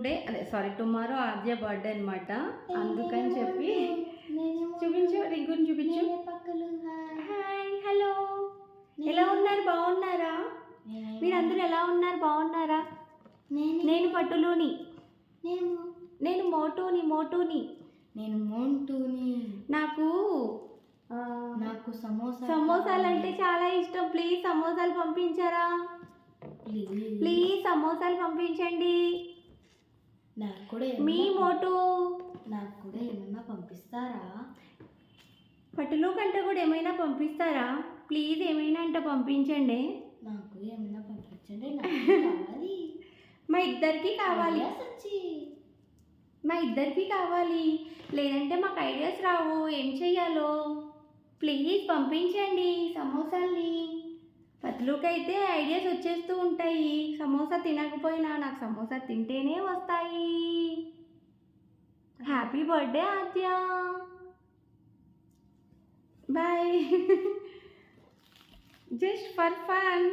Today అదే sorry tomorrow ఆద్య birthday అనమాట. అందుకని చెప్పి చూపించు, రింగుని చూపించు. హాయ్, హలో, ఎలా ఉన్నారు? బాగున్నారా? మీరందరూ ఎలా ఉన్నారు? బాగున్నారా? నేను పట్టులోని, నేను మోటూని, నేను మోంటూని. నాకు సమోసాలు అంటే చాలా ఇష్టం. ప్లీజ్ సమోసాలు పంపించారా? ప్లీజ్ సమోసాలు పంపించండి. నాకు కూడా మీ మోటు. నాకు కూడా ఏమన్నా పంపిస్తారా? పట్టులో కంటే కూడా ఏమైనా పంపిస్తారా? ప్లీజ్ ఏమైనా అంటే పంపించండి. నాకు ఏమైనా పంపించండి. నాకు కావాలి. మా ఇద్దరికి కావాలి. మా ఇద్దరికి కావాలి. లేదంటే మాకు ఐడియాస్ రావు ఏం చెయ్యాలో. ప్లీజ్ పంపించండి సమోసాల్ని. పతులుకి అయితే ఐడియాస్ వచ్చేస్తూ ఉంటాయి. సమోసా తినకపోయినా నాకు సమోసా తింటేనే వస్తాయి. Happy birthday Aadya. Bye. Just for fun.